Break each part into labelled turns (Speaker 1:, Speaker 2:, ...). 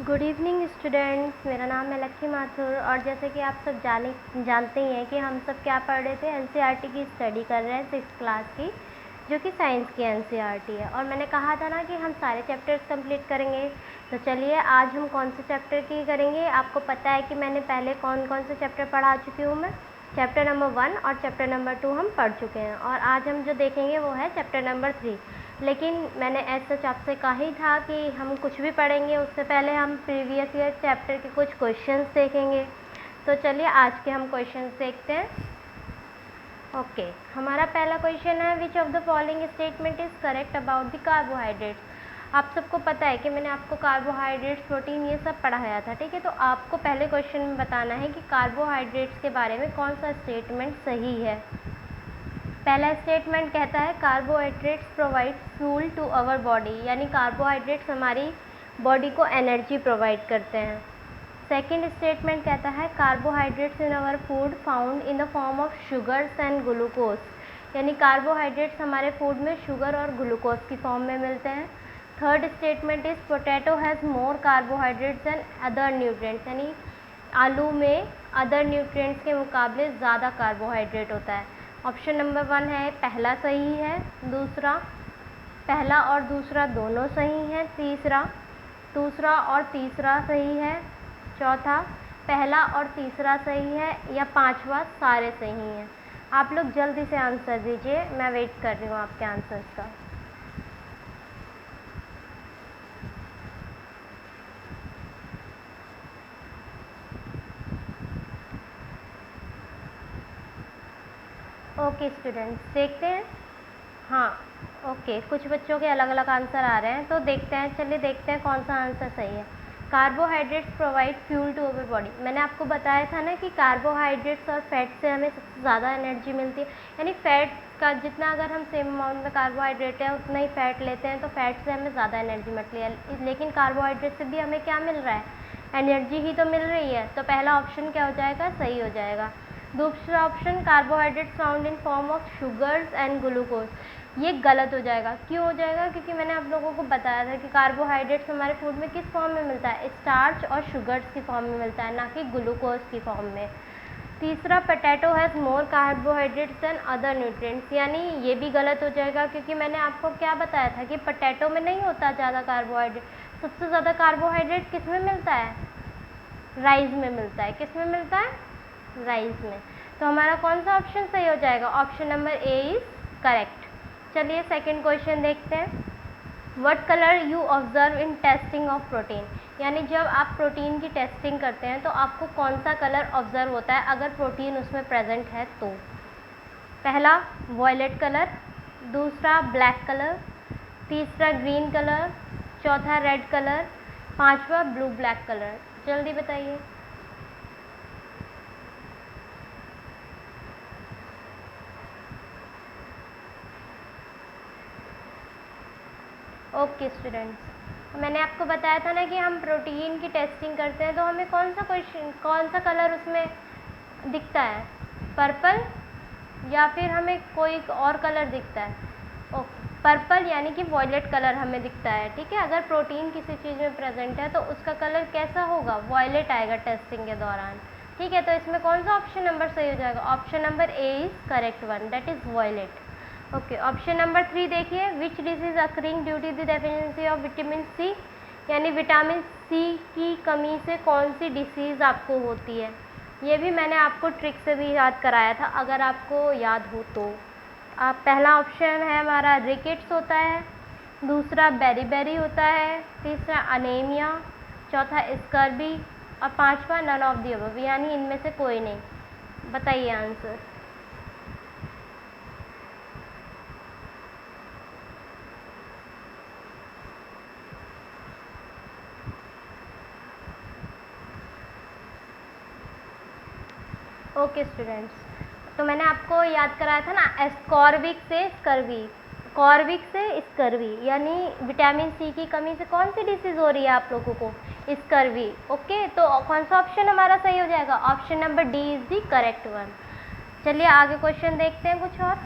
Speaker 1: Good evening students, मेरा नाम है लक्ष्मी माथुर। और जैसे कि आप सब जानते ही हैं कि हम सब क्या पढ़ रहे थे, एनसीईआरटी की स्टडी कर रहे हैं 6th क्लास की, जो कि साइंस की एनसीईआरटी है। और मैंने कहा था ना कि हम सारे चैप्टर्स कंप्लीट करेंगे। तो चलिए आज हम कौन से चैप्टर की करेंगे। आपको पता है कि मैंने पहले कौन कौन से चैप्टर पढ़ा चुकी हूँ। मैं चैप्टर नंबर 1 और चैप्टर नंबर 2 हम पढ़ चुके हैं, और आज हम जो देखेंगे वो है चैप्टर नंबर 3। लेकिन मैंने ऐसा आपसे कहा ही था कि हम कुछ भी पढ़ेंगे उससे पहले हम प्रीवियस ईयर चैप्टर के कुछ क्वेश्चंस देखेंगे। तो चलिए आज के हम क्वेश्चंस देखते हैं। ओके, हमारा पहला क्वेश्चन है, which of the following statement is correct about the carbohydrates. आप सबको पता है कि मैंने आपको कार्बोहाइड्रेट्स, प्रोटीन, ये सब पढ़ाया था, ठीक है। तो आपको पहले क्वेश्चन में बताना है कि कार्बोहाइड्रेट्स के बारे में कौन सा स्टेटमेंट सही है। पहला स्टेटमेंट कहता है carbohydrates provide fuel to our body, यानी कार्बोहाइड्रेट्स हमारी बॉडी को एनर्जी प्रोवाइड करते हैं। सेकंड स्टेटमेंट कहता है carbohydrates in our food found in the form of sugars and glucose, यानी कार्बोहाइड्रेट्स हमारे फूड में शुगर और ग्लूकोज की फॉर्म में मिलते हैं। Third statement is potato has more carbohydrates and other nutrients, यानी आलू में अदर न्यूट्रिएंट्स के मुकाबले ज़्यादा कार्बोहाइड्रेट होता है। ऑप्शन नंबर 1 है पहला सही है, दूसरा पहला और दूसरा दोनों सही हैं, तीसरा दूसरा और तीसरा सही है, चौथा पहला और तीसरा सही है, या पांचवा सारे सही हैं। आप लोग जल्दी से आंसर दीजिए, मैं वेट कर रही हूँ आपके आंसर्स का। ओके स्टूडेंट्स, देखते हैं। हाँ ओके, कुछ बच्चों के अलग अलग आंसर आ रहे हैं, तो देखते हैं। चलिए देखते हैं कौन सा आंसर सही है। Carbohydrates provide fuel to our body, मैंने आपको बताया था ना कि कार्बोहाइड्रेट्स और फैट से हमें सबसे ज़्यादा एनर्जी मिलती है। यानी फैट का जितना, अगर हम सेम अमाउंट में कार्बोहाइड्रेट है उतना ही फैट लेते हैं तो फैट से हमें ज़्यादा एनर्जी मिलती है। लेकिन कार्बोहाइड्रेट से भी हमें क्या मिल रहा है, एनर्जी ही तो मिल रही है। तो पहला ऑप्शन क्या हो जाएगा, सही हो जाएगा। दूसरा option carbohydrates found in form of sugars and glucose, ये गलत हो जाएगा। क्यों हो जाएगा, क्योंकि मैंने आप लोगों को बताया था कि कार्बोहाइड्रेट्स हमारे फूड में किस फॉर्म में मिलता है, स्टार्च और शुगर्स की फॉर्म में मिलता है, ना कि ग्लूकोज की फॉर्म में। तीसरा, potato has more carbohydrates than other nutrients, यानी ये भी गलत हो जाएगा, क्योंकि मैंने आपको क्या बताया था कि पोटैटो में नहीं होता ज़्यादा कार्बोहाइड्रेट। सबसे ज़्यादा कार्बोहाइड्रेट किस में मिलता है, राइस में मिलता है। किस में मिलता है, राइस में। तो हमारा कौन सा ऑप्शन सही हो जाएगा, option number A is correct. चलिए सेकंड क्वेश्चन देखते हैं। What colour you observe in testing of protein, यानी जब आप प्रोटीन की टेस्टिंग करते हैं तो आपको कौन सा कलर ऑब्जर्व होता है अगर प्रोटीन उसमें प्रेजेंट है तो। पहला वॉयलेट कलर, दूसरा ब्लैक कलर, तीसरा ग्रीन कलर, चौथा रेड कलर, पांचवा ब्लू ब्लैक कलर। जल्दी बताइए। ओके स्टूडेंट्स, मैंने आपको बताया था ना कि हम प्रोटीन की टेस्टिंग करते हैं तो हमें कौन सा कलर उसमें दिखता है, पर्पल, या फिर हमें कोई और कलर दिखता है। ओके, पर्पल यानी कि वॉयलेट कलर हमें दिखता है, ठीक है। अगर प्रोटीन किसी चीज़ में प्रेजेंट है तो उसका कलर कैसा होगा, वॉयलेट आएगा टेस्टिंग के दौरान, ठीक है। तो इसमें कौन सा ऑप्शन नंबर सही हो जाएगा, option number A is correct one, that is violet. Okay, option number 3 देखिए, which disease occurring due to the deficiency of vitamin C, यानी विटामिन सी की कमी से कौन सी डिसीज़ आपको होती है। ये भी मैंने आपको ट्रिक से भी याद कराया था, अगर आपको याद हो तो। आप पहला ऑप्शन है हमारा रिकेट्स होता है, दूसरा बेरी होता है, तीसरा अनेमिया, चौथा स्कर्बी, और पांचवा नन ऑफ द अबव, यानी इनमें से कोई नहीं। बताइए आंसर। ओके स्टूडेंट्स, तो मैंने आपको याद कराया था ना, एस्कॉर्बिक से स्कर्वी, कॉर्बिक से स्कर्वी, यानी विटामिन सी की कमी से कौन सी डिसीज़ हो रही है आप लोगों को, स्कर्वी। ओके, तो कौन सा ऑप्शन हमारा सही हो जाएगा, option number D is the correct one. चलिए आगे क्वेश्चन देखते हैं कुछ और।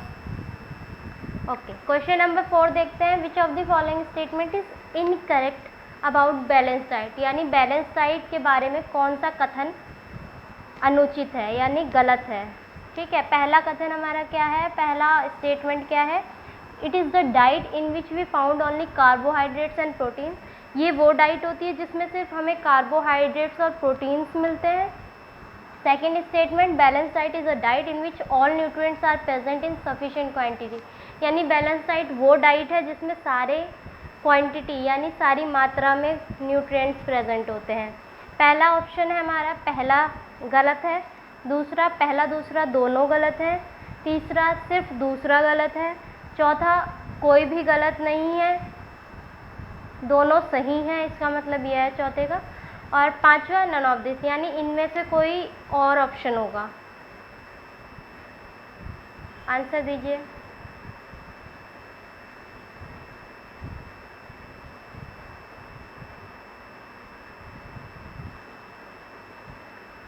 Speaker 1: ओके, क्वेश्चन नंबर 4 देखते हैं। Which of the following statement is incorrect about balance diet, यानी बैलेंस डाइट के बारे में कौन सा कथन अनुचित है यानी गलत है। ठीक है, पहला कथन हमारा क्या है, पहला स्टेटमेंट क्या है, it is the diet in which we found only carbohydrates and protein. ये वो डाइट होती है जिसमें सिर्फ हमें कार्बोहाइड्रेट्स और प्रोटीन्स मिलते हैं। Second statement, balance diet is a diet in which all nutrients are present in sufficient quantity, यानी बैलेंस डाइट वो डाइट है जिसमें सारे क्वांटिटी यानी सारी मात्रा में न्यूट्रिएंट्स प्रेजेंट होते हैं। पहला ऑप्शन है हमारा, पहला गलत है, दूसरा पहला दूसरा दोनों गलत है, तीसरा सिर्फ दूसरा गलत है, चौथा कोई भी गलत नहीं है, दोनों सही हैं, इसका मतलब यह है चौथे का, और पांचवा नन ऑफ दिस, यानी इनमें से कोई और ऑप्शन होगा। आंसर दीजिए।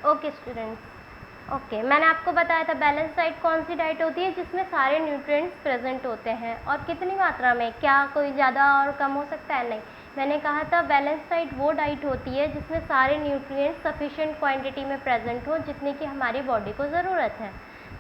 Speaker 1: ओके स्टूडेंट्स, ओके मैंने आपको बताया था बैलेंस डाइट कौन सी डाइट होती है जिसमें सारे न्यूट्रिएंट्स प्रेजेंट होते हैं, और कितनी मात्रा में, क्या कोई ज़्यादा और कम हो सकता है, नहीं। मैंने कहा था बैलेंस डाइट वो डाइट होती है जिसमें सारे न्यूट्रिएंट्स सफिशिएंट क्वांटिटी में प्रेजेंट हो जितनी कि हमारी बॉडी को ज़रूरत है,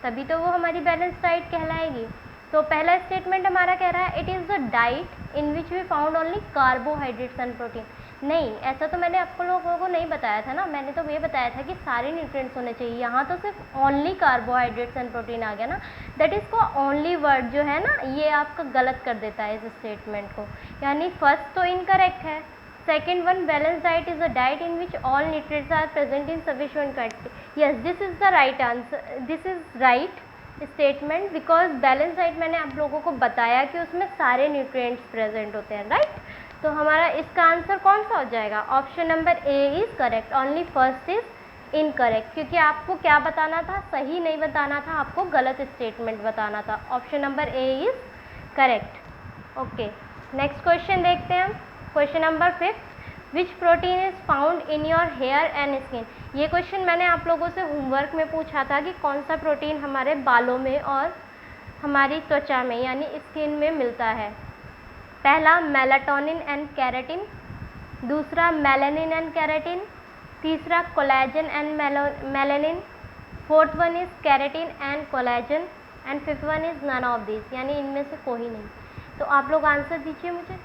Speaker 1: तभी तो वो हमारी बैलेंस डाइट कहलाएगी। तो पहला स्टेटमेंट हमारा कह रहा है it is the diet in which we found only carbohydrates and protein. नहीं, ऐसा तो मैंने आपको लोगों को नहीं बताया था ना, मैंने तो ये बताया था कि सारे न्यूट्रिएंट्स होने चाहिए। यहाँ तो सिर्फ ओनली कार्बोहाइड्रेट्स एंड प्रोटीन आ गया ना, दैट इज़ को ओनली वर्ड जो है ना ये आपका गलत कर देता है इस स्टेटमेंट को, यानी फर्स्ट तो इनकरेक्ट है। Second one, balance diet is a diet in which all nutrients are present in sufficient quantity. Yes, this is the right answer, this is right statement, because balance diet मैंने आप लोगों को बताया कि उसमें सारे न्यूट्रिएंट्स प्रेजेंट होते हैं, राइट। तो हमारा इसका आंसर कौन सा हो जाएगा, option number A is correct, only first is incorrect, क्योंकि आपको क्या बताना था, सही नहीं बताना था, आपको गलत स्टेटमेंट बताना था। Option number A is correct. Okay, next question देखते हैं हम, question number 5, which protein is found in your hair and skin. ये क्वेश्चन मैंने आप लोगों से होमवर्क में पूछा था कि कौन सा प्रोटीन हमारे बालों में और हमारी त्वचा में यानी स्किन में मिलता है। पहला मेलाटोनिन एंड केराटिन, दूसरा मेलानिन एंड केराटिन, तीसरा collagen and melanin, fourth one is keratin and collagen, and fifth one is none of this, यानी इनमें से कोई नहीं। तो आप लोग आंसर दीजिए मुझे।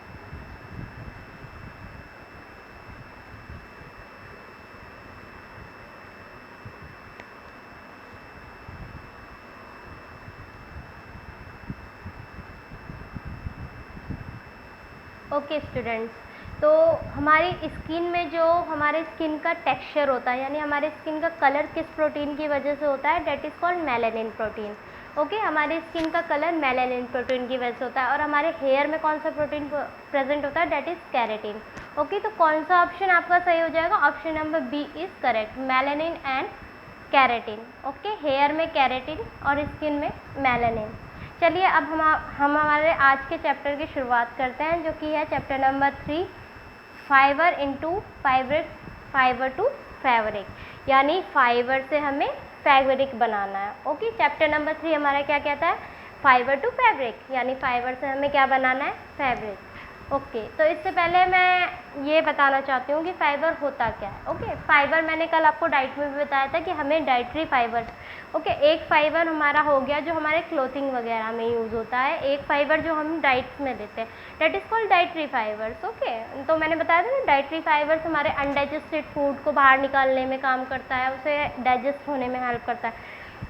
Speaker 1: ओके स्टूडेंट्स, तो हमारी स्किन में जो हमारे स्किन का टेक्सचर होता है यानी हमारे स्किन का कलर किस प्रोटीन की वजह से होता है, that is called melanin protein. Okay, हमारे स्किन का कलर मेलानिन प्रोटीन की वजह से होता है, और हमारे हेयर में कौन सा प्रोटीन प्रेजेंट होता है, डेट इज़ केराटिन। ओके, तो कौन सा ऑप्शन आपका सही हो जाएगा, option number B is correct, melanin and keratin. Okay, hair में केराटिन और स्किन में मेलानिन। चलिए अब हम हमारे आज के चैप्टर की शुरुआत करते हैं, जो कि है chapter number 3, fibre into fabric, fibre to fabric, यानी फाइबर से हमें फैब्रिक बनाना है। ओके, चैप्टर नंबर 3 हमारा क्या कहता है, फाइबर टू फैब्रिक, यानी फाइबर से हमें क्या बनाना है, फैब्रिक। ओके, तो इससे पहले मैं ये बताना चाहती हूँ कि फाइबर होता क्या है। ओके, फाइबर मैंने कल आपको डाइट में भी बताया था कि हमें डाइटरी फाइबर, ओके, एक फाइबर हमारा हो गया जो हमारे क्लोथिंग वगैरह में यूज़ होता है, एक फाइबर जो हम डाइट्स में लेते हैं, that is called dietary fibres. Okay, तो मैंने बताया था ना डाइटरी फाइबर्स हमारे अनडाइजेस्टेड फूड को बाहर निकालने में काम करता है, उसे डाइजेस्ट होने में हेल्प करता है।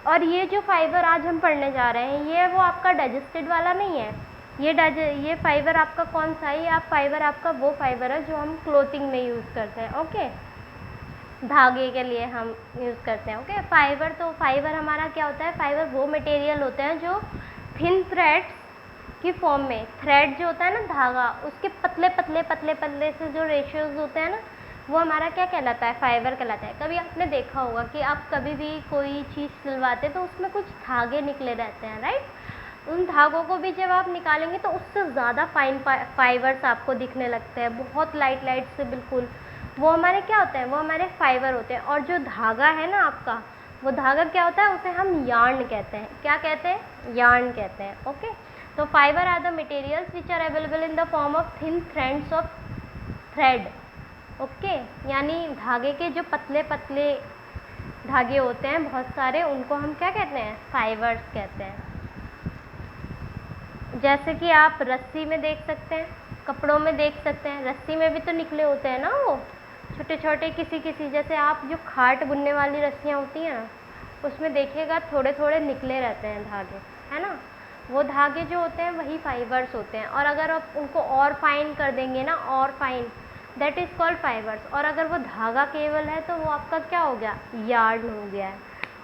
Speaker 1: और ये जो फाइबर आज हम पढ़ने जा रहे हैं ये वो आपका डाइजेस्टेड वाला नहीं है, ये फाइबर आपका कौन सा है, ये फाइबर आपका वो फाइबर है जो हम क्लोथिंग में यूज़ करते हैं। ओके, धागे के लिए हम यूज़ करते हैं। ओके, फाइबर, तो फाइबर हमारा क्या होता है, फाइबर वो मटेरियल होते हैं जो थिन थ्रेड्स की फॉर्म में, थ्रेड जो होता है ना धागा, उसके पतले पतले पतले पतले से जो रेशियोज होते हैं ना, वो हमारा क्या कहलाता है, फाइबर कहलाता है। कभी आपने देखा होगा कि आप कभी भी कोई चीज़ सिलवाते तो उसमें कुछ धागे निकले रहते हैं, राइट। उन धागों को भी जब आप निकालेंगे तो उससे ज़्यादा फाइन फाइबर्स आपको दिखने लगते हैं, बहुत लाइट लाइट से, बिल्कुल वो हमारे क्या होते हैं, वो हमारे फाइबर होते हैं। और जो धागा है ना आपका, वो धागा क्या होता है, उसे हम यार्न कहते हैं। क्या कहते हैं, यार्न कहते हैं। ओके, तो fibre are the materials which are available in the form of thin thread, okay, यानी धागे के जो पतले पतले धागे होते हैं बहुत सारे, उनको हम क्या कहते हैं, फाइबर्स कहते हैं। जैसे कि आप रस्सी में देख सकते हैं, कपड़ों में देख सकते हैं, रस्सी में भी तो निकले होते हैं ना वो छोटे छोटे, किसी किसी, जैसे आप जो खाट बुनने वाली रस्सियाँ होती हैं ना, उसमें देखिएगा थोड़े थोड़े निकले रहते हैं धागे, है ना, वो धागे जो होते हैं वही फाइबर्स होते हैं। और अगर आप उनको और फाइन कर देंगे ना, और fine, that is called fibres. और अगर वो धागा केवल है तो वो आपका क्या हो गया, यार्न हो गया है।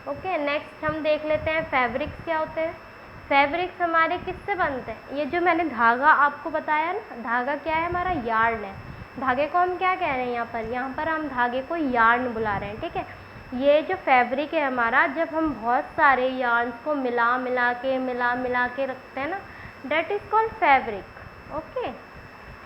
Speaker 1: ओके, नेक्स्ट हम देख लेते हैं फैब्रिक्स क्या होते हैं। फैब्रिक्स हमारे किससे बनते हैं, ये जो मैंने धागा आपको बताया ना, धागा क्या है हमारा, यार्न है। धागे को हम क्या कह रहे हैं यहाँ पर हम धागे को यार्न बुला रहे हैं, ठीक है। ये जो फैब्रिक है हमारा, जब हम बहुत सारे यार्न्स को मिला मिला के रखते हैं ना, that is called fabric. Okay,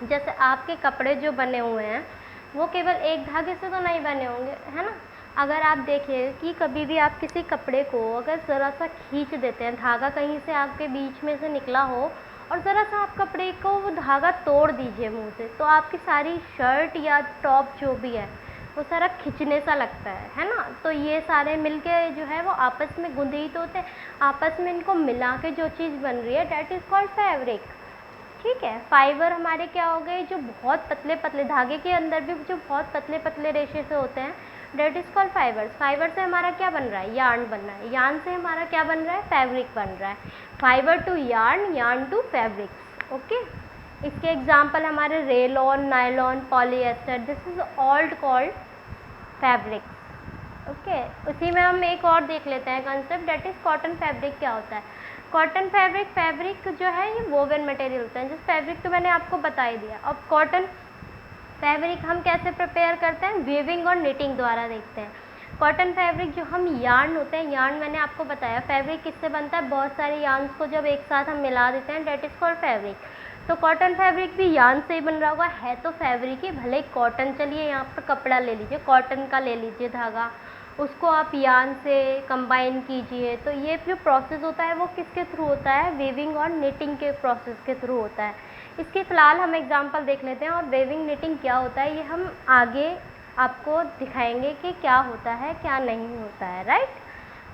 Speaker 1: जैसे आपके कपड़े जो बने हुए हैं वो केवल एक धागे से तो नहीं बने होंगे, है ना। अगर आप देखिए कि कभी भी आप किसी कपड़े को अगर ज़रा सा खींच देते हैं, धागा कहीं से आपके बीच में से निकला हो और ज़रा सा आप कपड़े को वो धागा तोड़ दीजिए मुंह से, तो आपकी सारी शर्ट या टॉप जो भी है वो सारा खिंचने सा लगता है ना। तो ये सारे मिलके जो है वो आपस में गुंदीत होते हैं, आपस में इनको मिला के जो चीज़ बन रही है डैट इज़ कॉल्ड फैब्रिक, ठीक है। फाइबर हमारे क्या हो गए, जो बहुत पतले पतले धागे के अंदर भी जो बहुत पतले पतले रेशे से होते हैं, that is called fibres. Fibre से हमारा क्या बन रहा है, यार्न बन रहा है। यार्न से हमारा क्या बन रहा है, फैब्रिक बन रहा है। Fibre to yarn, yarn to fabrics, okay. इसके एग्जाम्पल हमारे rayon, nylon, polyester, this is all called fabrics, okay. उसी में हम एक और देख लेते हैं concept, that is cotton fabric क्या होता है। कॉटन फैब्रिक, फैब्रिक जो है ये वोवन मटेरियल होता है, जिस फैब्रिक तो मैंने आपको बता ही दिया। अब कॉटन फैब्रिक हम कैसे प्रिपेयर करते हैं, वीविंग और निटिंग द्वारा देखते हैं। कॉटन फैब्रिक जो हम यार्न होते हैं, यार्न मैंने आपको बताया फैब्रिक किससे बनता है, बहुत सारे यार्न्स को जब एक साथ हम मिला देते हैं, डेट इज़ कॉल्ड फैब्रिक। तो कॉटन फैब्रिक भी यार्न से ही बन रहा होगा, है तो फैब्रिक ही, भले ही कॉटन, चलिए यहाँ पर कपड़ा ले लीजिए, कॉटन का ले लीजिए धागा, उसको आप यार्न से कंबाइन कीजिए, तो ये जो प्रोसेस होता है वो किसके थ्रू होता है, वेविंग और निटिंग के प्रोसेस के थ्रू होता है। इसके फ़िलहाल हम एग्जांपल देख लेते हैं, और वेविंग निटिंग क्या होता है ये हम आगे आपको दिखाएंगे कि क्या होता है क्या नहीं होता है, राइट।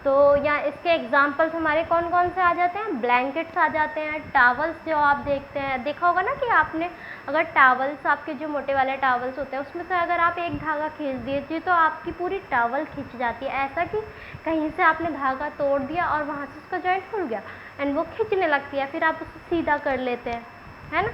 Speaker 1: तो यहाँ इसके एग्जांपल्स हमारे कौन कौन से आ जाते हैं, ब्लैंकेट्स आ जाते हैं, टावल्स जो आप देखते हैं, देखा होगा ना कि आपने अगर टावल्स, आपके जो मोटे वाले टावल्स होते हैं उसमें से अगर आप एक धागा खींच दीजिए तो आपकी पूरी टावल खींच जाती है, ऐसा कि कहीं से आपने धागा तोड़ दिया और वहाँ से उसका जॉइंट खुल गया एंड वो खींचने लगती है, फिर आप उसे सीधा कर लेते हैं, है ना।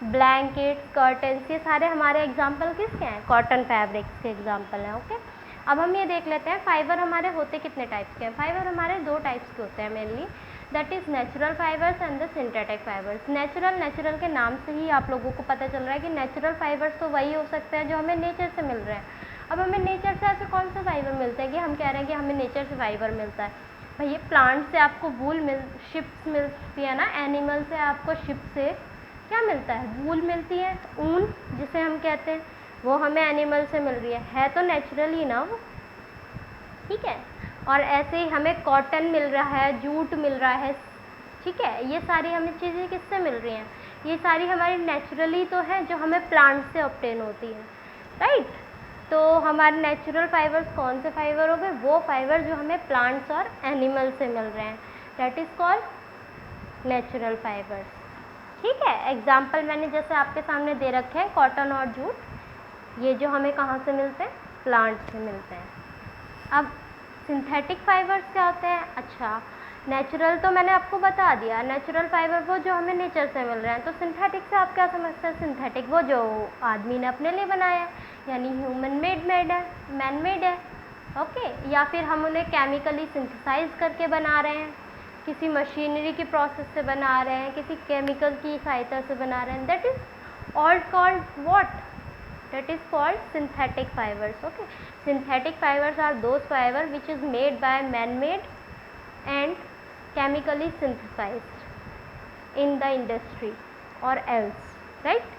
Speaker 1: ब्लैंकेट्स, कर्टन्स, ये सारे हमारे एग्जाम्पल किसके हैं, कॉटन फैब्रिक्स के एग्जाम्पल हैं, ओके। अब हम ये देख लेते हैं फाइबर हमारे होते कितने टाइप्स के हैं। फाइबर हमारे दो टाइप्स के होते हैं mainly, that is natural fibres and the synthetic fibres. Natural के नाम से ही आप लोगों को पता चल रहा है कि नेचुरल फाइबर्स तो वही हो सकते हैं जो हमें नेचर से मिल रहे हैं। अब हमें नेचर से ऐसे कौन से फाइबर मिलते हैं कि हम कह रहे हैं कि हमें नेचर से फाइबर मिलता है। भैया प्लांट से आपको वूल शिप्स मिलती है ना, एनिमल से आपको शिप से क्या मिलता है, वूल मिलती है, ऊन जिसे हम कहते हैं, वो हमें एनिमल से मिल रही है तो नेचुरल ही ना वो, ठीक है। और ऐसे ही हमें कॉटन मिल रहा है, जूट मिल रहा है, ठीक है। ये सारी हमें चीज़ें किससे मिल रही हैं, ये सारी हमारी नेचुरली तो है जो हमें प्लांट से ऑब्टेन होती है, राइट। तो हमारे नेचुरल फाइबर्स कौन से फाइबर हो गए, वो फाइबर जो हमें प्लांट्स और एनिमल से मिल रहे हैं, that is called natural fibres, ठीक है। एग्जाम्पल मैंने जैसे आपके सामने दे रखे हैं, कॉटन और जूट, ये जो हमें कहाँ से मिलते हैं, प्लांट से मिलते हैं। अब सिंथेटिक फाइबर्स क्या होते हैं, अच्छा नेचुरल तो मैंने आपको बता दिया, नेचुरल फाइबर वो जो हमें नेचर से मिल रहे हैं। तो सिंथेटिक से आप क्या समझते हैं, सिंथेटिक वो जो आदमी ने अपने लिए बनाया है, यानी ह्यूमन मेड है, मैन मेड है, ओके। या फिर हम उन्हें केमिकली सिंथेसाइज करके बना रहे हैं, किसी मशीनरी की प्रोसेस से बना रहे हैं, किसी केमिकल की सहायता से बना रहे हैं, that is all called what, that is called synthetic fibers, okay. Synthetic fibers are those fiber which is made by man-made and chemically synthesized in the industry or else, right.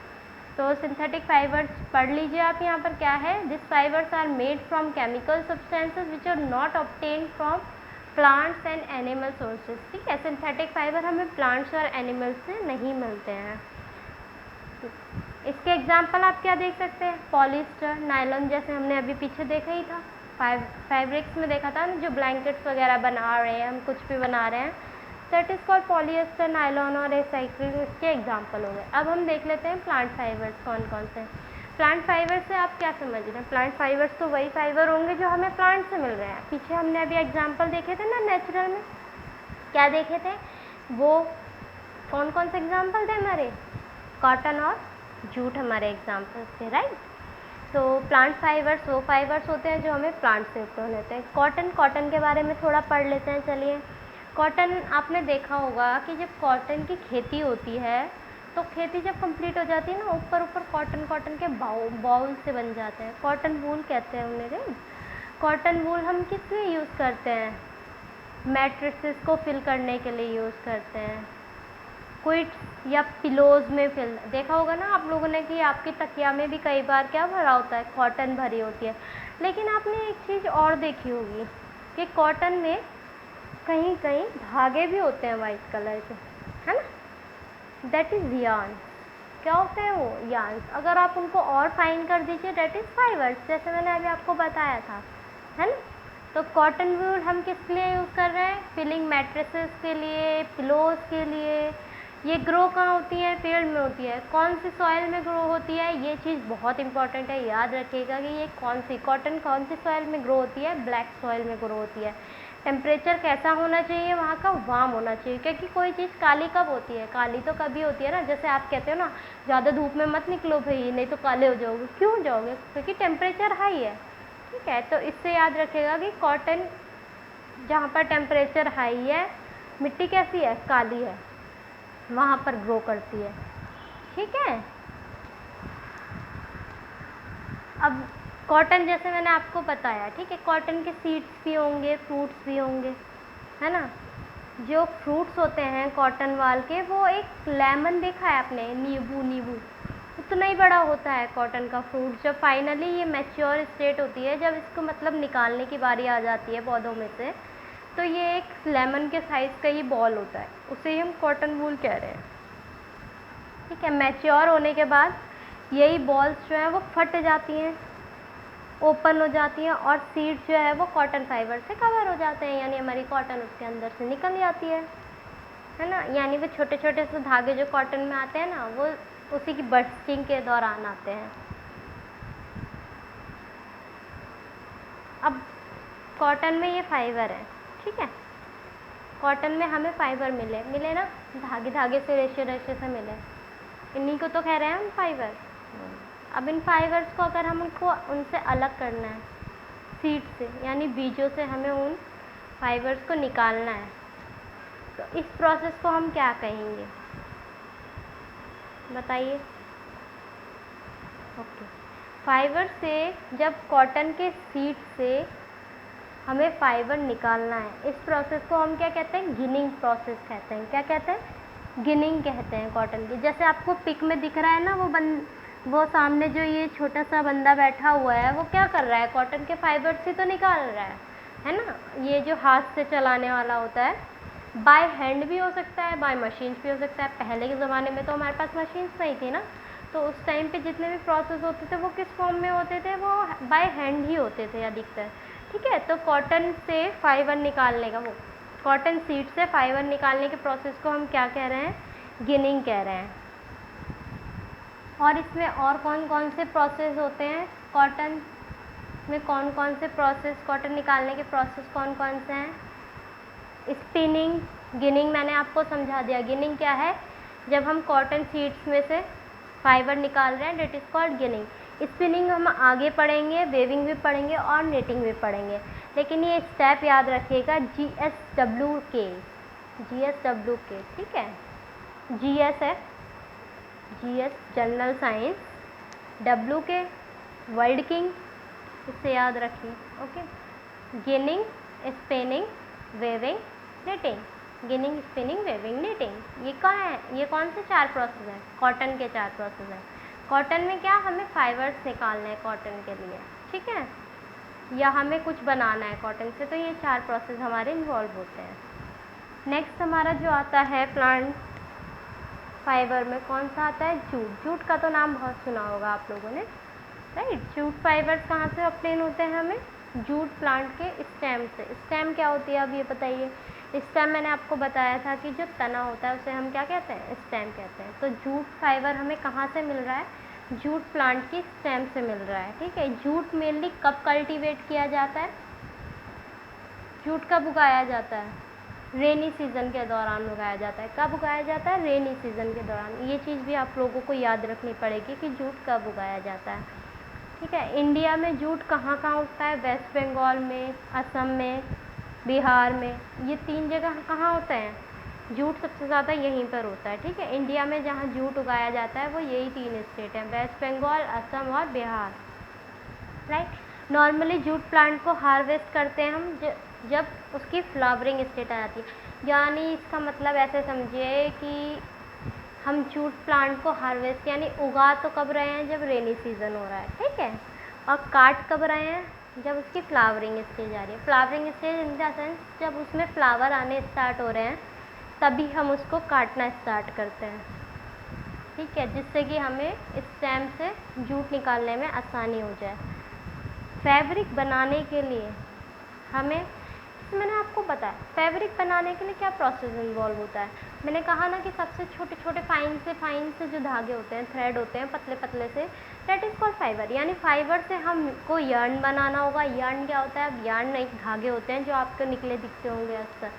Speaker 1: तो synthetic fibers पढ़ लीजिए आप, यहाँ पर क्या है, these fibers are made from chemical substances which are not obtained from plants and animal sources, ठीक है। synthetic fiber हमें plants और animals से नहीं मिलते हैं। इसके एग्जाम्पल आप क्या देख सकते हैं, पॉलिस्टर, नायलॉन, जैसे हमने अभी पीछे देखा ही था, फैब्रिक्स में देखा था ना, जो ब्लैंकेट्स वगैरह बना रहे हैं हम, कुछ भी बना रहे हैं, that is called polyester, nylon और रिसाइक्लिंग, इसके एग्जाम्पल हो गए। अब हम देख लेते हैं प्लांट फाइबर्स कौन कौन से हैं। प्लांट फाइबर से आप क्या समझ रहे हैं, प्लांट फाइबर्स तो वही फाइबर होंगे जो हमें प्लांट से मिल रहे हैं। पीछे हमने अभी एग्जाम्पल देखे थे ना नेचुरल में, क्या देखे थे, वो कौन कौन से एग्जाम्पल थे हमारे, कॉटन और जूट हमारे एग्जाम्पल्स थे, राइट। तो प्लांट फाइबर्स वो फाइबर्स होते हैं जो हमें प्लांट से उत्पन्न होते हैं। कॉटन के बारे में थोड़ा पढ़ लेते हैं, चलिए। कॉटन आपने देखा होगा कि जब कॉटन की खेती होती है तो खेती जब कंप्लीट हो जाती है ना, ऊपर कॉटन के बाउल से बन जाते हैं, कॉटन वूल कहते हैं उन्हें, राइट। कॉटन वूल हम किस लिए यूज़ करते हैं, मैट्रिसेस को फिल करने के लिए यूज़ करते हैं, क्विट्स या पिलोज में फिल, देखा होगा ना आप लोगों ने कि आपकी तकिया में भी कई बार क्या भरा होता है, कॉटन भरी होती है। लेकिन आपने एक चीज़ और देखी होगी कि कॉटन में कहीं कहीं धागे भी होते हैं वाइट कलर के, है ना, दैट इज़ यार्न। क्या होते हैं वो, यार्न। अगर आप उनको और फाइन कर दीजिए, दैट इज़ फाइबर्स, जैसे मैंने अभी आपको बताया था, है ना। तो कॉटन वूल हम किस लिए यूज़ कर रहे हैं, फिलिंग मैट्रेसेस के लिए, पिलोज के लिए। ये ग्रो कहाँ होती है, फील्ड में होती है। कौन सी सॉइल में ग्रो होती है, ये चीज़ बहुत इंपॉर्टेंट है, याद रखिएगा कि ये कॉटन कौन सी सॉइल में ग्रो होती है, ब्लैक सॉइल में ग्रो होती है। टेम्परेचर कैसा होना चाहिए वहाँ का, वार्म होना चाहिए, क्योंकि कोई चीज़ काली कब होती है, काली तो कभी होती है ना, जैसे आप कहते हो ना ज़्यादा धूप में मत निकलो भाई, नहीं तो काले हो जाओगे। क्यों हो जाओगे, क्योंकि टेम्परेचर हाई है, ठीक है। तो इससे याद रखिएगा कि कॉटन जहाँ पर टेम्परेचर हाई है, मिट्टी कैसी है, काली है, वहाँ पर ग्रो करती है, ठीक है। अब कॉटन जैसे मैंने आपको बताया, ठीक है, कॉटन के सीड्स भी होंगे, फ्रूट्स भी होंगे, है ना। जो फ्रूट्स होते हैं कॉटन वाल के, वो एक लेमन देखा है आपने, नींबू उतना ही बड़ा होता है कॉटन का फ्रूट। जब फाइनली ये मैच्योर स्टेट होती है, जब इसको मतलब निकालने की बारी आ जाती है पौधों में से, तो ये एक लेमन के साइज़ का ये बॉल होता है, उसे ही हम कॉटन वूल कह रहे हैं, ठीक है। मैच्योर होने के बाद यही बॉल्स जो हैं वो फट जाती हैं, ओपन हो जाती हैं, और सीड्स जो है वो कॉटन फाइबर से कवर हो जाते हैं, यानी हमारी कॉटन उसके अंदर से निकल जाती है ना। यानी वो छोटे छोटे से धागे जो कॉटन में आते हैं ना, वो उसी की बर्स्टिंग के दौरान आते हैं। अब कॉटन में ये फाइबर है, ठीक है, कॉटन में हमें फाइबर मिले ना, धागे से रेशे से मिले, इन्हीं को तो कह रहे हैं हम फाइबर। अब इन फाइबर्स को अगर हम उनसे अलग करना है सीड से, यानी बीजों से हमें उन फाइबर्स को निकालना है, तो इस प्रोसेस को हम क्या कहेंगे, बताइए। ओके, फाइबर से, जब कॉटन के सीड से हमें फाइबर निकालना है, इस प्रोसेस को हम क्या कहते हैं, गिनिंग प्रोसेस कहते हैं। क्या कहते हैं, गिनिंग कहते हैं कॉटन की। जैसे आपको पिक में दिख रहा है ना, वो सामने जो ये छोटा सा बंदा बैठा हुआ है, वो क्या कर रहा है, कॉटन के फाइबर से तो निकाल रहा है ना। ये जो हाथ से चलाने वाला होता है, बाय हैंड भी हो सकता है, बाय मशीन्स भी हो सकता है। पहले के ज़माने में तो हमारे पास मशीन्स नहीं थी ना, तो उस टाइम पे जितने भी प्रोसेस होते थे वो किस फॉर्म में होते थे, वो बाय हैंड ही होते थे अधिकतर, ठीक है। तो कॉटन से फाइबर निकालने का, वो कॉटन सीड से फाइबर निकालने के प्रोसेस को हम क्या कह रहे हैं, गिनिंग कह रहे हैं। और इसमें और कौन कौन से प्रोसेस होते हैं, कॉटन में कौन कौन से प्रोसेस, कॉटन निकालने के प्रोसेस कौन कौन से हैं, स्पिनिंग, गिनिंग मैंने आपको समझा दिया। गिनिंग क्या है, जब हम कॉटन सीड्स में से फाइबर निकाल रहे हैं, that is called ginning. Spinning हम आगे पढ़ेंगे, वेविंग भी पढ़ेंगे और नेटिंग भी पढ़ेंगे, लेकिन ये स्टेप याद रखिएगा, GSW के, ठीक है। GS है, GS जनरल साइंस, W के वर्ल्ड किंग, इसे याद रखिए, okay. Ginning, spinning, weaving, knitting, ginning, spinning, weaving, knitting, ये कहाँ है, ये कौन से 4 प्रोसेस हैं, कॉटन के 4 प्रोसेस हैं। कॉटन में क्या, हमें फाइबर्स निकालने हैं कॉटन के लिए, ठीक है, या हमें कुछ बनाना है कॉटन से, तो ये 4 प्रोसेस हमारे इन्वॉल्व होते हैं। नेक्स्ट हमारा जो आता है प्लांट फाइबर में कौन सा आता है? जूट। जूट का तो नाम बहुत सुना होगा आप लोगों ने, राइट। जूट फाइबर्स कहाँ से ऑब्टेन होते हैं हमें? जूट प्लांट के स्टेम से। स्टेम क्या होती है अब ये बताइए? स्टेम मैंने आपको बताया था कि जो तना होता है उसे हम क्या कहते हैं? स्टेम कहते हैं। तो जूट फाइबर हमें कहाँ से मिल रहा है? जूट प्लांट की स्टेम से मिल रहा है, ठीक है। जूट मेनली कब कल्टीवेट किया जाता है? जूट कब उगाया जाता है? रेनी सीज़न के दौरान उगाया जाता है। कब उगाया जाता है? रेनी सीज़न के दौरान। ये चीज़ भी आप लोगों को याद रखनी पड़ेगी कि जूट कब उगाया जाता है, ठीक है। इंडिया में जूट कहाँ कहाँ उगता है? वेस्ट बंगाल में, असम में, बिहार में। ये 3 जगह कहाँ होता है? जूट सबसे ज़्यादा यहीं पर होता है, ठीक है। इंडिया में जहाँ जूट उगाया जाता है वो यही 3 स्टेट हैं, वेस्ट बंगाल, असम और Bihar, right. Normally jute plant को हार्वेस्ट करते हैं हम जब उसकी फ्लावरिंग स्टेट आ जाती है। यानी इसका मतलब ऐसे समझिए कि हम जूट प्लांट को हार्वेस्ट यानी उगा तो कब रहे हैं? जब रेनी सीज़न हो रहा है, ठीक है। और काट कब रहे हैं? जब उसकी फ्लावरिंग स्टेज आ रही है। Flowering stage in the sense जब उसमें फ्लावर आने स्टार्ट हो रहे हैं तभी हम उसको काटना स्टार्ट करते हैं, ठीक है, जिससे कि हमें स्टेम से जूट निकालने में आसानी हो जाए। फैब्रिक बनाने के लिए हमें, मैंने आपको बताया फैब्रिक बनाने के लिए क्या प्रोसेस इन्वॉल्व होता है। मैंने कहा ना कि सबसे छोटे छोटे फाइन से जो धागे होते हैं, थ्रेड होते हैं पतले पतले से, दैट इज़ कॉल्ड फाइबर। यानी फाइबर से हमको यार्न बनाना होगा। यार्न क्या होता है? अब यार्न एक धागे होते हैं जो आपको निकले दिखते होंगे अक्सर,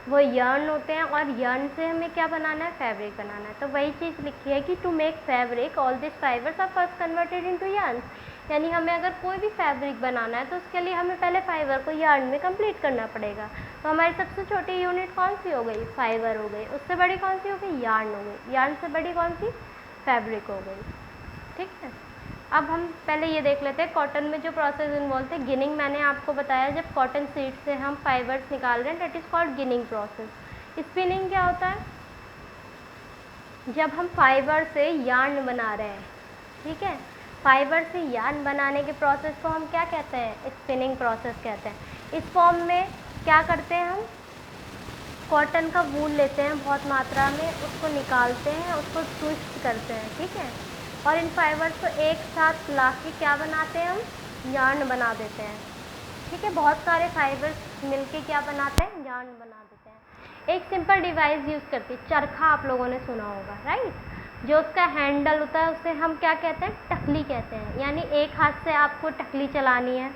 Speaker 1: वो यार्न होते हैं। और यार्न से हमें क्या बनाना है? फैब्रिक बनाना है। तो वही चीज़ लिखी है कि to make fabric all this fibres are first converted into yarn. यानी हमें अगर कोई भी फैब्रिक बनाना है तो उसके लिए हमें पहले फाइबर को यार्न में कंप्लीट करना पड़ेगा। तो हमारी सबसे छोटी यूनिट कौन सी हो गई? फाइबर हो गई। उससे बड़ी कौन सी हो गई? यार्न हो गई। यार्न से बड़ी कौन सी? फैब्रिक हो गई, ठीक है। अब हम पहले ये देख लेते हैं कॉटन में जो प्रोसेस इन्वॉल्व थे। गिनिंग मैंने आपको बताया, जब कॉटन सीड से हम फाइबर्स निकाल रहे हैं that is called ginning process. Spinning क्या होता है? जब हम फाइबर से यार्न बना रहे हैं, ठीक है। फाइबर से यार्न बनाने के प्रोसेस को हम क्या कहते हैं? स्पिनिंग प्रोसेस कहते हैं। इस फॉर्म में क्या करते हैं हम? कॉटन का वूल लेते हैं बहुत मात्रा में, उसको निकालते हैं, उसको ट्विस्ट करते हैं, ठीक है। और इन फाइबर्स को एक साथ ला के क्या बनाते हैं हम? यार्न बना देते हैं, ठीक है। बहुत सारे फाइबर्स मिलके क्या बनाते हैं? यार्न बना देते हैं। एक सिंपल डिवाइस यूज़ करते हैं, चरखा आप लोगों ने सुना होगा, राइट। जो उसका हैंडल होता है उसे हम क्या कहते हैं? टकली कहते हैं। यानी एक हाथ से आपको टकली चलानी है।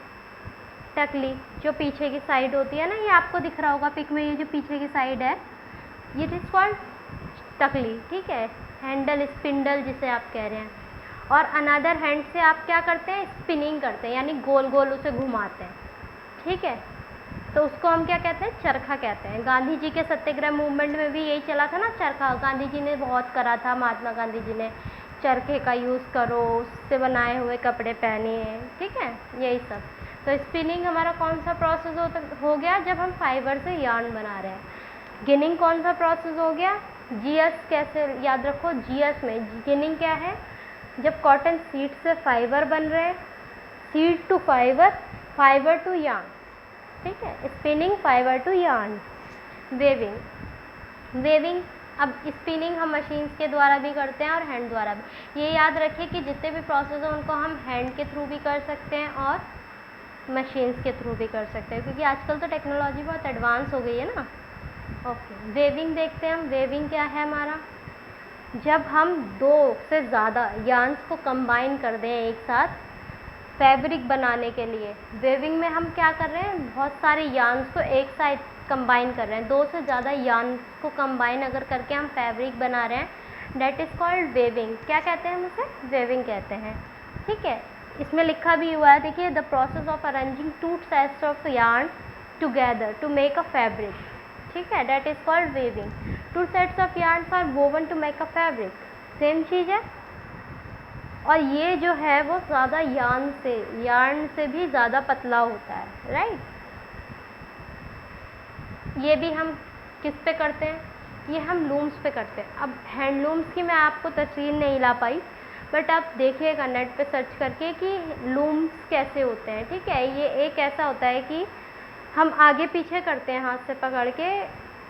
Speaker 1: टकली जो पीछे की साइड होती है ना, ये आपको दिख रहा होगा पिक में, ये जो पीछे की साइड है ये इट इज़ कॉल्ड टकली, ठीक है। हैंडल, स्पिंडल जिसे आप कह रहे हैं। और अनदर हैंड से आप क्या करते हैं? स्पिनिंग करते हैं, यानी गोल गोल उसे घुमाते हैं, ठीक है। तो उसको हम क्या कहते हैं? चरखा कहते हैं। गांधी जी के सत्याग्रह मूवमेंट में भी यही चला था ना, चरखा। गांधी जी ने बहुत करा था, महात्मा गांधी जी ने चरखे का यूज़ करो, उससे बनाए हुए कपड़े पहने हैं, ठीक है, यही सब। तो स्पिनिंग हमारा कौन सा प्रोसेस हो गया? जब हम फाइबर से यार्न बना रहे हैं। गिनिंग कौन सा प्रोसेस हो गया? जीएस कैसे याद रखो? जीएस में गिनिंग क्या है? जब कॉटन सीड से फाइबर बन रहे हैं, seed to fibre, fibre to yarn, ठीक है। Spinning, fibre to yarn. Weaving अब स्पिनिंग हम मशीन्स के द्वारा भी करते हैं और हैंड द्वारा भी। ये याद रखिए कि जितने भी प्रोसेस हैं उनको हम हैंड के थ्रू भी कर सकते हैं और मशीन्स के थ्रू भी कर सकते हैं, क्योंकि आजकल तो टेक्नोलॉजी बहुत एडवांस हो गई है ना। ओके, वेविंग देखते हैं हम। वेविंग क्या है हमारा? जब हम 2 से ज़्यादा यार्न्स को कंबाइन कर दें एक साथ फैब्रिक बनाने के लिए। वेविंग में हम क्या कर रहे हैं? बहुत सारे यार्न्स को एक साथ कंबाइन कर रहे हैं। 2 से ज़्यादा यार्न्स को कंबाइन अगर करके हम फैब्रिक बना रहे हैं, दैट इज़ कॉल्ड वेविंग। क्या कहते हैं हम उसे? वेविंग कहते हैं, ठीक है। इसमें लिखा भी हुआ है, देखिए, the process of arranging 2 sets of yarn together to make a fabric, ठीक है, that is called weaving. 2 sets of yarns are woven to make a fabric, same चीज़ है। और ये जो है वो ज़्यादा यार्न से भी ज़्यादा पतला होता है, राइट। ये भी हम किस पे करते हैं? ये हम लूम्स पे करते हैं। अब हैंडलूम्स की मैं आपको तस्वीर नहीं ला पाई, बट आप देखिएगा नेट पे सर्च करके कि लूम्स कैसे होते हैं, ठीक है। ये एक ऐसा होता है कि हम आगे पीछे करते हैं हाथ से पकड़ के,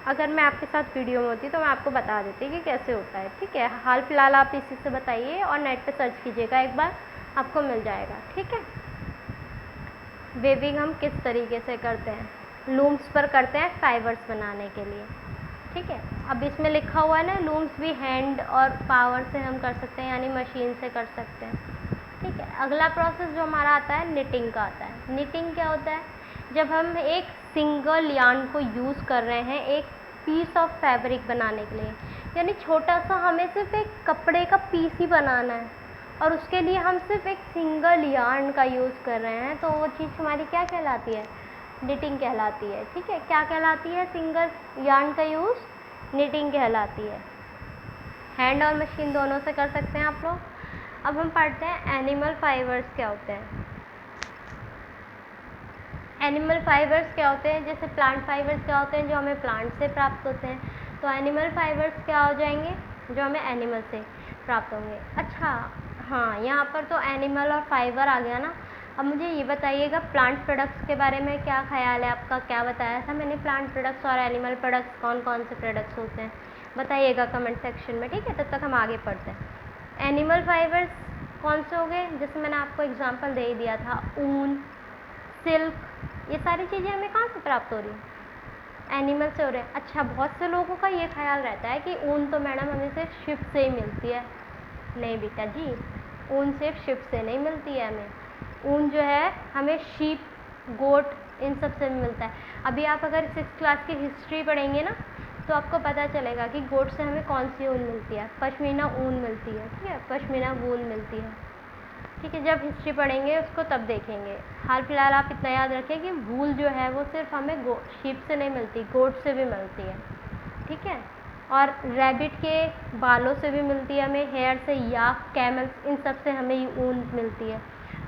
Speaker 1: अगर मैं आपके साथ वीडियो में होती तो मैं आपको बता देती कि कैसे होता है, ठीक है। हाल फिलहाल आप इसी से बताइए और नेट पे सर्च कीजिएगा एक बार, आपको मिल जाएगा, ठीक है। वेविंग हम किस तरीके से करते हैं, लूम्स पर करते हैं फाइबर्स बनाने के लिए, ठीक है। अब इसमें लिखा हुआ है ना, लूम्स भी हैंड और पावर से हम कर सकते हैं, यानी मशीन से कर सकते हैं, ठीक है। अगला प्रोसेस जो हमारा आता है निटिंग का आता है। निटिंग क्या होता है, जब हम एक सिंगल यार्न को यूज़ कर रहे हैं एक पीस ऑफ फैब्रिक बनाने के लिए, यानी छोटा सा हमें सिर्फ एक कपड़े का पीस ही बनाना है और उसके लिए हम सिर्फ एक सिंगल यार्न का यूज़ कर रहे हैं, तो वो चीज़ हमारी क्या कहलाती है, निटिंग कहलाती है, ठीक है। क्या कहलाती है, सिंगल यार्न का यूज़ निटिंग कहलाती है। हैंड और मशीन दोनों से कर सकते हैं आप लोग। अब हम पढ़ते हैं एनिमल फाइबर्स क्या होते हैं। एनिमल फाइबर्स क्या होते हैं, जैसे प्लांट फाइबर्स क्या होते हैं जो हमें प्लांट से प्राप्त होते हैं, तो एनिमल फाइबर्स क्या हो जाएंगे, जो हमें एनिमल से प्राप्त होंगे। अच्छा हाँ, यहाँ पर तो एनिमल और फाइबर आ गया ना। अब मुझे ये बताइएगा प्लांट प्रोडक्ट्स के बारे में क्या ख्याल है आपका, क्या बताया था मैंने, प्लांट प्रोडक्ट्स और एनिमल प्रोडक्ट्स कौन कौन से प्रोडक्ट्स होते हैं, बताइएगा कमेंट सेक्शन में, ठीक है। तब तक हम आगे पढ़ते हैं। एनिमल फाइबर्स कौन से हो गए, जैसे मैंने आपको एग्जांपल दे ही दिया था, ऊन, सिल्क, ये सारी चीज़ें हमें कहाँ से प्राप्त हो रही हैं, एनिमल से हो रहे हैं। अच्छा, बहुत से लोगों का ये ख्याल रहता है कि ऊन तो मैडम हमें सिर्फ शिप से ही मिलती है। नहीं बेटा जी, ऊन सिर्फ शिप से नहीं मिलती है हमें। ऊन जो है हमें शीप, गोट, इन सब से मिलता है। अभी आप अगर 6th क्लास की हिस्ट्री पढ़ेंगे ना तो आपको पता चलेगा कि गोट से हमें कौन सी ऊन मिलती है, पश्मीना ऊन मिलती है, ठीक है, पश्मीना वूल मिलती है, ठीक है। जब हिस्ट्री पढ़ेंगे उसको तब देखेंगे। हाल फिलहाल आप इतना याद रखें कि वूल जो है वो सिर्फ हमें शीप से नहीं मिलती, गोट से भी मिलती है, ठीक है। और रैबिट के बालों से भी मिलती है हमें, हेयर से, याक, कैमल्स, इन सब से हमें ऊन मिलती है।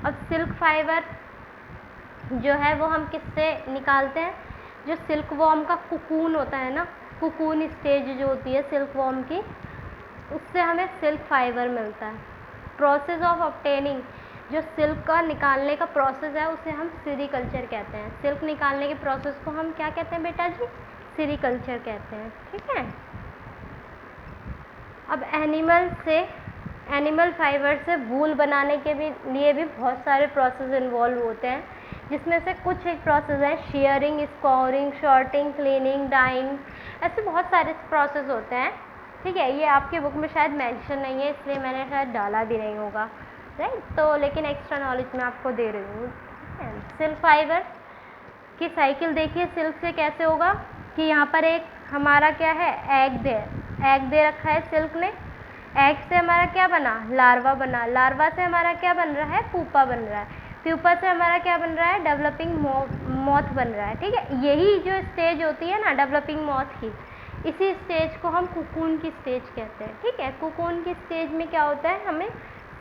Speaker 1: अब सिल्क फाइबर जो है वो हम किससे निकालते हैं, जो सिल्क वॉर्म का कुकून होता है ना, कुकून स्टेज जो होती है सिल्क वॉर्म की, उससे हमें सिल्क फाइबर मिलता है। प्रोसेस ऑफ ऑब्टेनिंग, जो सिल्क का निकालने का प्रोसेस है उसे हम सेरीकल्चर कहते हैं। सिल्क निकालने के प्रोसेस को हम क्या कहते हैं बेटा जी, सेरीकल्चर कहते हैं, ठीक है। अब एनिमल फाइबर से वूल बनाने के लिए भी बहुत सारे प्रोसेस इन्वॉल्व होते हैं, जिसमें से कुछ एक प्रोसेस है shearing, scouring, sorting, cleaning, dyeing, ऐसे बहुत सारे प्रोसेस होते हैं, ठीक है। ये आपके बुक में शायद मेंशन नहीं है इसलिए मैंने शायद डाला भी नहीं होगा, राइट, तो लेकिन एक्स्ट्रा नॉलेज मैं आपको दे रही हूँ। सिल्क फाइबर की साइकिल देखिए, सिल्क से कैसे होगा कि यहाँ पर एक हमारा क्या है, एग दे रखा है सिल्क ने, एग से हमारा क्या बना, लार्वा बना, लार्वा से हमारा क्या बन रहा है, प्यूपा बन रहा है, प्यूपा से हमारा क्या बन रहा है, डेवलपिंग मॉथ बन रहा है, ठीक है। यही जो स्टेज होती है ना डेवलपिंग मॉथ की, इसी स्टेज को हम कुकून की स्टेज कहते हैं, ठीक है। कुकून की स्टेज में क्या होता है, हमें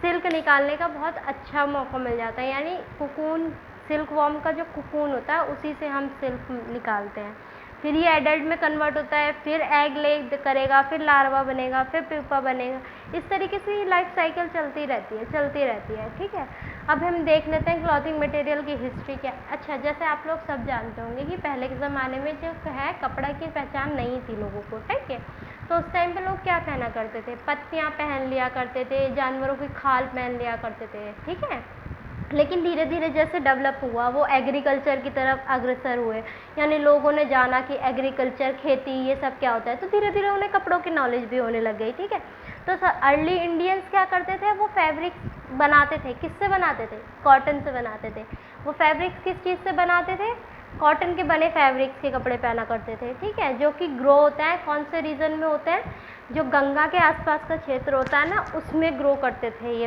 Speaker 1: सिल्क निकालने का बहुत अच्छा मौका मिल जाता है, यानी कुकून, सिल्क वॉर्म का जो कुकून होता है उसी से हम सिल्क निकालते हैं। फिर ये एडल्ट में कन्वर्ट होता है, फिर एग ले करेगा, फिर लार्वा बनेगा, फिर प्यूपा बनेगा, इस तरीके से ये लाइफ साइकिल चलती रहती है, ठीक है। अब हम देख लेते हैं क्लॉथिंग मटेरियल की हिस्ट्री क्या। अच्छा, जैसे आप लोग सब जानते होंगे कि पहले के ज़माने में जो है कपड़ा की पहचान नहीं थी लोगों को, ठीक है, तो उस टाइम पे लोग क्या पहना करते थे, पत्तियाँ पहन लिया करते थे, जानवरों की खाल पहन लिया करते थे, ठीक है। लेकिन धीरे धीरे जैसे डेवलप हुआ वो एग्रीकल्चर की तरफ अग्रसर हुए, यानी लोगों ने जाना कि एग्रीकल्चर, खेती, ये सब क्या होता है, तो धीरे धीरे उन्हें कपड़ों की नॉलेज भी होने लग गई, ठीक है। तो अर्ली इंडियंस क्या करते थे, वो फैब्रिक्स बनाते थे, किससे बनाते थे, कॉटन से बनाते थे। वो फैब्रिक्स किस चीज़ से बनाते थे, कॉटन के बने फैब्रिक्स के कपड़े पहना करते थे, ठीक है, जो कि ग्रो होता है कौन से रीजन में होते हैं, जो गंगा के आसपास का क्षेत्र होता है ना उसमें ग्रो करते थे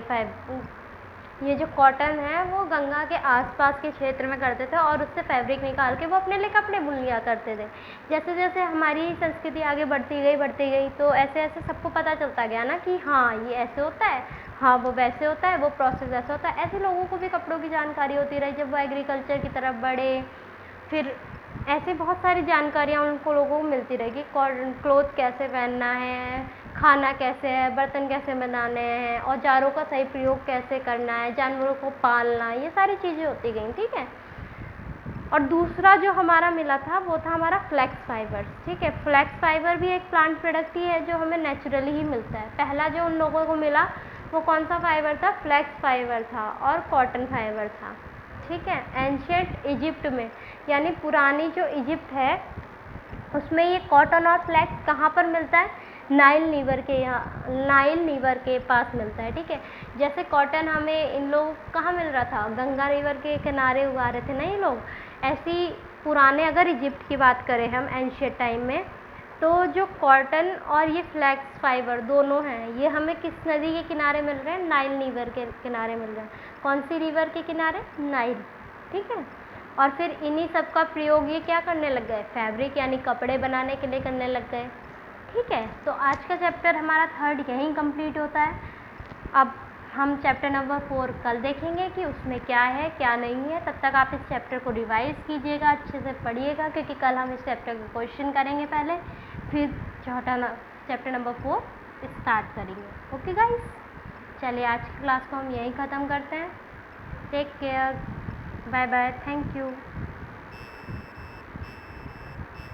Speaker 1: ये जो कॉटन है वो गंगा के आसपास के क्षेत्र में करते थे और उससे फैब्रिक निकाल के वो अपने लिए कपड़े बुन लिया करते थे। जैसे जैसे हमारी संस्कृति आगे बढ़ती गई तो ऐसे ऐसे सबको पता चलता गया ना कि हाँ ये ऐसे होता है, हाँ वो वैसे होता है, वो प्रोसेस ऐसा होता है। ऐसे लोगों को भी कपड़ों की जानकारी होती रही, जब वो एग्रीकल्चर की तरफ बढ़े फिर ऐसे बहुत सारी जानकारियाँ उनको लोगों को मिलती रहेगी, क्लोथ कैसे पहनना है, खाना कैसे है, बर्तन कैसे बनाने हैं, औजारों का सही प्रयोग कैसे करना है, जानवरों को पालना, ये सारी चीज़ें होती गई, ठीक है। और दूसरा जो हमारा मिला था वो था हमारा फ्लैक्स फाइबर। ठीक है, फ्लैक्स फाइबर भी एक प्लांट प्रोडक्ट ही है जो हमें नेचुरली ही मिलता है। पहला जो उन लोगों को मिला वो कौन सा फाइबर था? फ्लैक्स फाइबर था और कॉटन फाइबर था। ठीक है, एंशियंट इजिप्ट में, यानी पुरानी जो इजिप्ट है उसमें ये कॉटन और फ्लैक्स कहाँ पर मिलता है? नाइल रिवर के यहाँ, नाइल रिवर के पास मिलता है। ठीक है, जैसे कॉटन हमें इन लोग कहाँ मिल रहा था? गंगा रिवर के किनारे उगा रहे थे ना ये लोग। ऐसी पुराने अगर इजिप्ट की बात करें हम एंशियंट टाइम में, तो जो कॉटन और ये फ्लैक्स फाइबर दोनों हैं ये हमें किस नदी के किनारे मिल रहे हैं? नाइल रिवर के किनारे मिल रहे हैं। कौन सी रिवर के किनारे? नाइल। ठीक है, और फिर इन्हीं सब का प्रयोग ये क्या करने लग गए? फैब्रिक यानी कपड़े बनाने के लिए करने लग गए। ठीक है, तो आज का चैप्टर हमारा 3rd यहीं कंप्लीट होता है। अब हम चैप्टर नंबर 4 कल देखेंगे कि उसमें क्या है क्या नहीं है। तब तक आप इस चैप्टर को रिवाइज़ कीजिएगा, अच्छे से पढ़िएगा, क्योंकि कल हम इस चैप्टर का क्वेश्चन करेंगे पहले, फिर चैप्टर नंबर 4 स्टार्ट करेंगे। ओके गाइस, चलिए आज की क्लास को हम यहीं ख़त्म करते हैं। Take care, bye bye, thank you.